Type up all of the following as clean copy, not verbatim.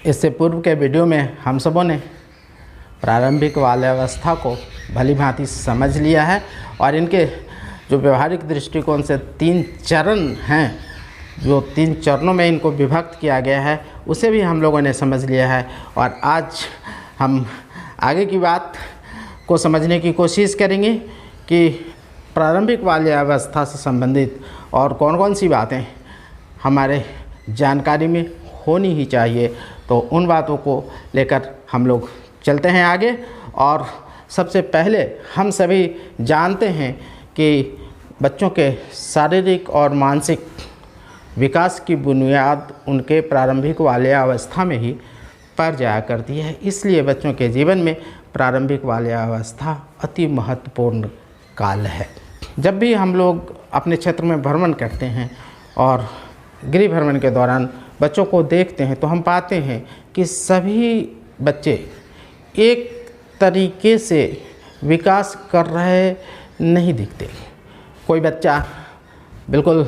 इससे पूर्व के वीडियो में हम सबों ने प्रारंभिक बाल्यावस्था को भली भांति समझ लिया है और इनके जो व्यवहारिक दृष्टिकोण से 3 चरण हैं, जो 3 चरणों में इनको विभक्त किया गया है, उसे भी हम लोगों ने समझ लिया है। और आज हम आगे की बात को समझने की कोशिश करेंगे कि प्रारंभिक बाल्यावस्था से संबंधित और कौन कौन सी बातें हमारे जानकारी में होनी ही चाहिए। तो उन बातों को लेकर हम लोग चलते हैं आगे। और सबसे पहले हम सभी जानते हैं कि बच्चों के शारीरिक और मानसिक विकास की बुनियाद उनके प्रारंभिक बाल्यावस्था में ही पड़ जाया करती है। इसलिए बच्चों के जीवन में प्रारंभिक बाल्यावस्था अति महत्वपूर्ण काल है। जब भी हम लोग अपने क्षेत्र में भ्रमण करते हैं और गृह भ्रमण के दौरान बच्चों को देखते हैं तो हम पाते हैं कि सभी बच्चे एक तरीके से विकास कर रहे नहीं दिखते। कोई बच्चा बिल्कुल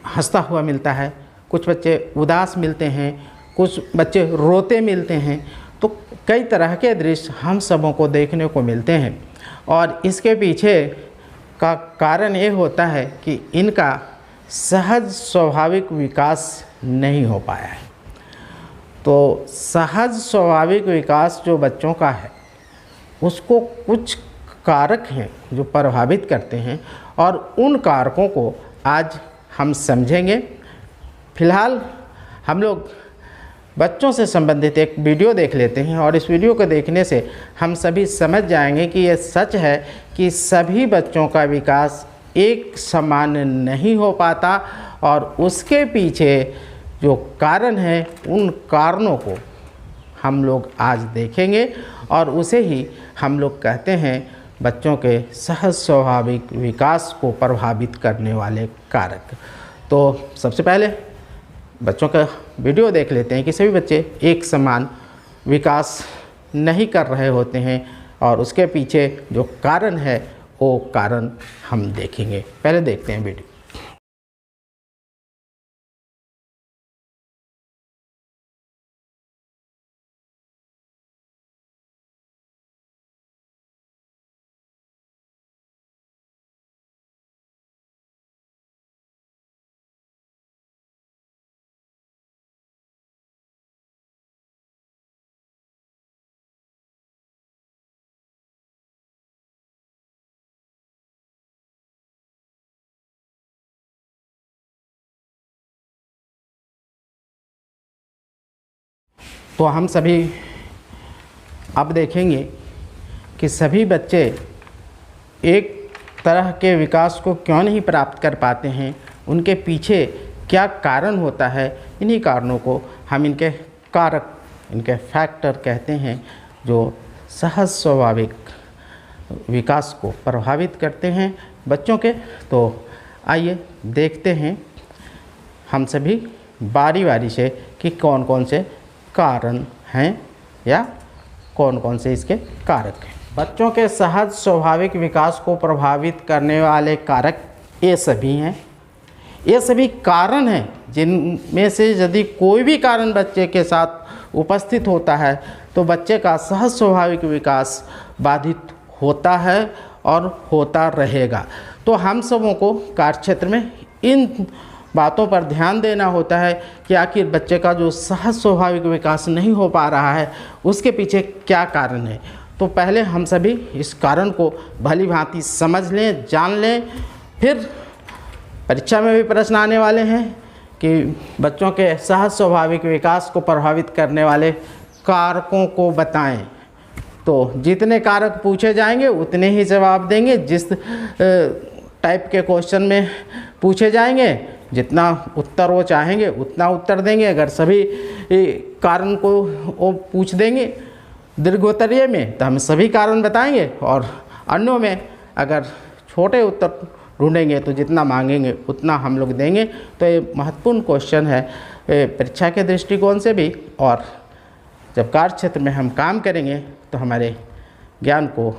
हंसता हुआ मिलता है, कुछ बच्चे उदास मिलते हैं, कुछ बच्चे रोते मिलते हैं। तो कई तरह के दृश्य हम सबों को देखने को मिलते हैं और इसके पीछे का कारण ये होता है कि इनका सहज स्वाभाविक विकास नहीं हो पाया है। तो सहज स्वाभाविक विकास जो बच्चों का है उसको कुछ कारक हैं जो प्रभावित करते हैं और उन कारकों को आज हम समझेंगे। फिलहाल हम लोग बच्चों से संबंधित एक वीडियो देख लेते हैं और इस वीडियो को देखने से हम सभी समझ जाएंगे कि यह सच है कि सभी बच्चों का विकास एक समान नहीं हो पाता और उसके पीछे जो कारण है उन कारणों को हम लोग आज देखेंगे और उसे ही हम लोग कहते हैं बच्चों के सहज स्वाभाविक विकास को प्रभावित करने वाले कारक। तो सबसे पहले बच्चों का वीडियो देख लेते हैं कि सभी बच्चे एक समान विकास नहीं कर रहे होते हैं और उसके पीछे जो कारण है वो कारण हम देखेंगे। पहले देखते हैं वीडियो। तो हम सभी अब देखेंगे कि सभी बच्चे एक तरह के विकास को क्यों नहीं प्राप्त कर पाते हैं, उनके पीछे क्या कारण होता है। इन्हीं कारणों को हम इनके कारक, इनके फैक्टर कहते हैं जो सहज स्वाभाविक विकास को प्रभावित करते हैं बच्चों के। तो आइए देखते हैं हम सभी बारी बारी से कि कौन कौन से कारण हैं या कौन कौन से इसके कारक हैं। बच्चों के सहज स्वाभाविक विकास को प्रभावित करने वाले कारक ये सभी हैं। ये सभी कारण हैं जिनमें से यदि कोई भी कारण बच्चे के साथ उपस्थित होता है तो बच्चे का सहज स्वाभाविक विकास बाधित होता है और होता रहेगा। तो हम सबों को कार्यक्षेत्र में इन बातों पर ध्यान देना होता है कि आखिर बच्चे का जो सहज स्वाभाविक विकास नहीं हो पा रहा है उसके पीछे क्या कारण है। तो पहले हम सभी इस कारण को भली भांति समझ लें, जान लें। फिर परीक्षा में भी प्रश्न आने वाले हैं कि बच्चों के सहज स्वाभाविक विकास को प्रभावित करने वाले कारकों को बताएं। तो जितने कारक पूछे जाएंगे उतने ही जवाब देंगे। जिस टाइप के क्वेश्चन में पूछे जाएंगे जितना उत्तर वो चाहेंगे उतना उत्तर देंगे। अगर सभी कारण को वो पूछ देंगे दीर्घोत्तरीय में तो हम सभी कारण बताएंगे और अन्यों में अगर छोटे उत्तर ढूंढेंगे तो जितना मांगेंगे उतना हम लोग देंगे। तो ये महत्वपूर्ण क्वेश्चन है परीक्षा के दृष्टिकोण से भी, और जब कार्य क्षेत्र में हम काम करेंगे तो हमारे ज्ञान को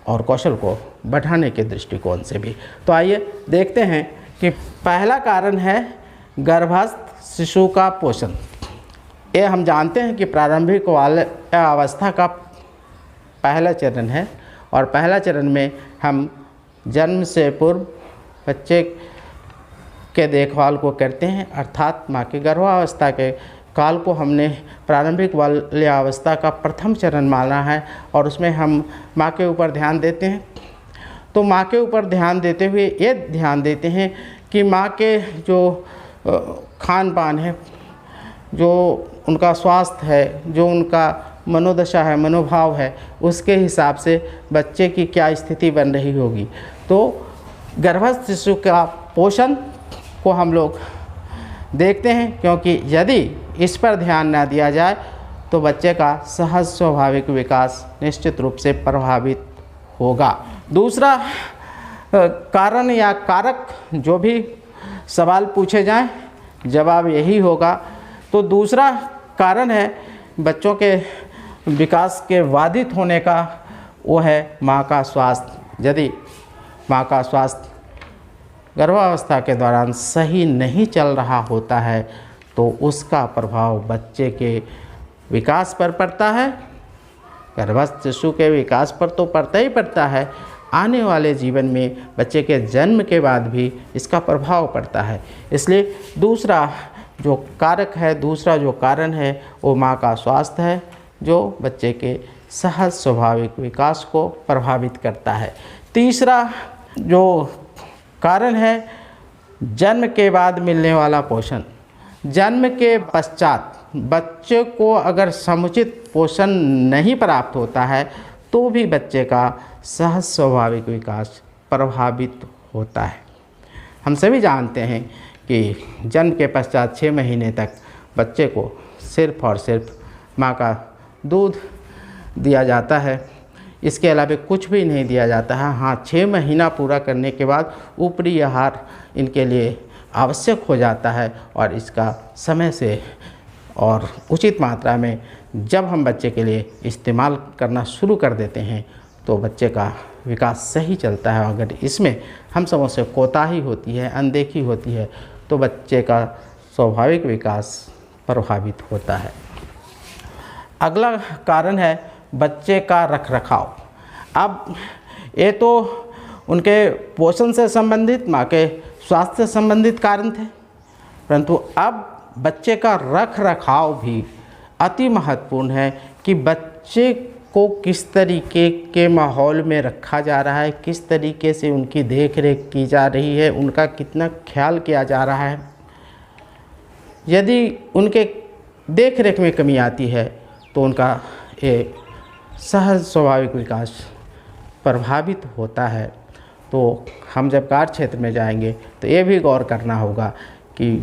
और कौशल को बढ़ाने के दृष्टिकोण से भी। तो आइए देखते हैं कि पहला कारण है गर्भस्थ शिशु का पोषण। ये हम जानते हैं कि प्रारंभिक बाल्यावस्था का पहला चरण है, और पहला चरण में हम जन्म से पूर्व बच्चे के देखभाल को करते हैं, अर्थात माँ की गर्भावस्था के काल को हमने प्रारंभिक बाल्यावस्था का प्रथम चरण माना है, और उसमें हम माँ के ऊपर ध्यान देते हैं। तो माँ के ऊपर ध्यान देते हुए ये ध्यान देते हैं कि माँ के जो खान पान है, जो उनका स्वास्थ्य है, जो उनका मनोदशा है, मनोभाव है, उसके हिसाब से बच्चे की क्या स्थिति बन रही होगी। तो गर्भस्थ शिशु का पोषण को हम लोग देखते हैं, क्योंकि यदि इस पर ध्यान न दिया जाए तो बच्चे का सहज स्वाभाविक विकास निश्चित रूप से प्रभावित होगा। दूसरा कारण या कारक, जो भी सवाल पूछे जाएं जवाब यही होगा। तो दूसरा कारण है बच्चों के विकास के बाधित होने का, वो है माँ का स्वास्थ्य। यदि माँ का स्वास्थ्य गर्भावस्था के दौरान सही नहीं चल रहा होता है तो उसका प्रभाव बच्चे के विकास पर पड़ता है। गर्भस्थ शिशु के विकास पर तो पड़ता ही पड़ता है, आने वाले जीवन में बच्चे के जन्म के बाद भी इसका प्रभाव पड़ता है। इसलिए दूसरा जो कारक है, दूसरा जो कारण है, वो माँ का स्वास्थ्य है, जो बच्चे के सहज स्वाभाविक विकास को प्रभावित करता है। तीसरा जो कारण है जन्म के बाद मिलने वाला पोषण। जन्म के पश्चात बच्चे को अगर समुचित पोषण नहीं प्राप्त होता है तो भी बच्चे का सहज स्वाभाविक विकास प्रभावित होता है। हम सभी जानते हैं कि जन्म के पश्चात 6 महीने तक बच्चे को सिर्फ और सिर्फ माँ का दूध दिया जाता है, इसके अलावा कुछ भी नहीं दिया जाता है। हाँ, 6 महीना पूरा करने के बाद ऊपरी आहार इनके लिए आवश्यक हो जाता है, और इसका समय से और उचित मात्रा में जब हम बच्चे के लिए इस्तेमाल करना शुरू कर देते हैं तो बच्चे का विकास सही चलता है। अगर इसमें हम सबों से कोताही होती है, अनदेखी होती है, तो बच्चे का स्वाभाविक विकास प्रभावित होता है। अगला कारण है बच्चे का रखरखाव। अब ये तो उनके पोषण से संबंधित, माँ के स्वास्थ्य से संबंधित कारण थे, परंतु अब बच्चे का रखरखाव भी अति महत्वपूर्ण है कि बच्चे को किस तरीके के माहौल में रखा जा रहा है, किस तरीके से उनकी देख रेख की जा रही है, उनका कितना ख्याल किया जा रहा है। यदि उनके देख रेख में कमी आती है तो उनका ये सहज स्वाभाविक विकास प्रभावित होता है। तो हम जब कार्य क्षेत्र में जाएंगे तो ये भी गौर करना होगा कि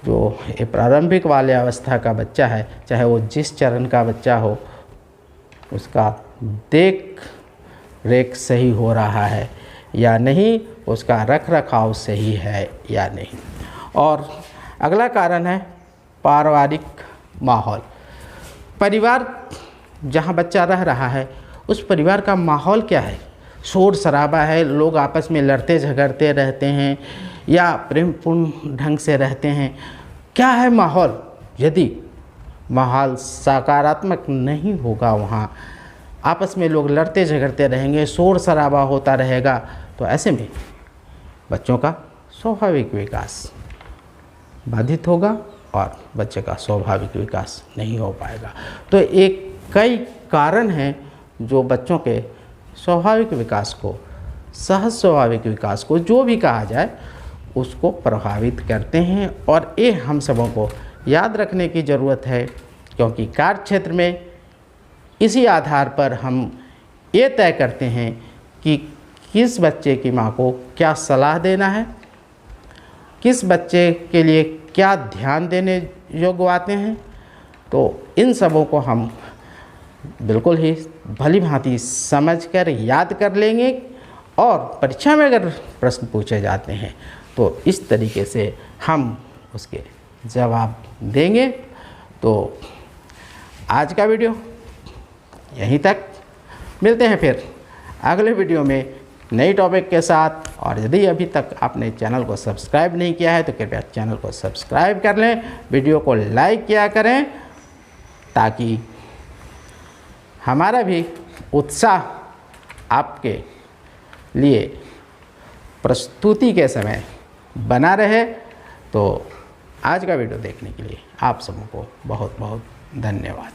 जो ये प्रारंभिक बाल्यावस्था का बच्चा है, चाहे वो जिस चरण का बच्चा हो, उसका देख रेख सही हो रहा है या नहीं, उसका रख रखाव सही है या नहीं। और अगला कारण है पारिवारिक माहौल। परिवार जहाँ बच्चा रह रहा है उस परिवार का माहौल क्या है? शोर शराबा है, लोग आपस में लड़ते झगड़ते रहते हैं या प्रेमपूर्ण ढंग से रहते हैं, क्या है माहौल? यदि माहौल सकारात्मक नहीं होगा, वहाँ आपस में लोग लड़ते झगड़ते रहेंगे, शोर शराबा होता रहेगा, तो ऐसे में बच्चों का स्वाभाविक विकास बाधित होगा और बच्चे का स्वाभाविक विकास नहीं हो पाएगा। तो एक कई कारण हैं जो बच्चों के स्वाभाविक विकास को, सहज स्वाभाविक विकास को, जो भी कहा जाए, उसको प्रभावित करते हैं। और ये हम सबों को याद रखने की ज़रूरत है, क्योंकि कार्य क्षेत्र में इसी आधार पर हम ये तय करते हैं कि किस बच्चे की माँ को क्या सलाह देना है, किस बच्चे के लिए क्या ध्यान देने योग्य बातें हैं। तो इन सबों को हम बिल्कुल ही भली भांति समझकर याद कर लेंगे, और परीक्षा में अगर प्रश्न पूछे जाते हैं तो इस तरीके से हम उसके जवाब देंगे। तो आज का वीडियो यहीं तक, मिलते हैं फिर अगले वीडियो में नई टॉपिक के साथ। और यदि अभी तक आपने चैनल को सब्सक्राइब नहीं किया है तो कृपया चैनल को सब्सक्राइब कर लें, वीडियो को लाइक किया करें ताकि हमारा भी उत्साह आपके लिए प्रस्तुति के समय बना रहे। तो आज का वीडियो देखने के लिए आप सबको बहुत बहुत धन्यवाद।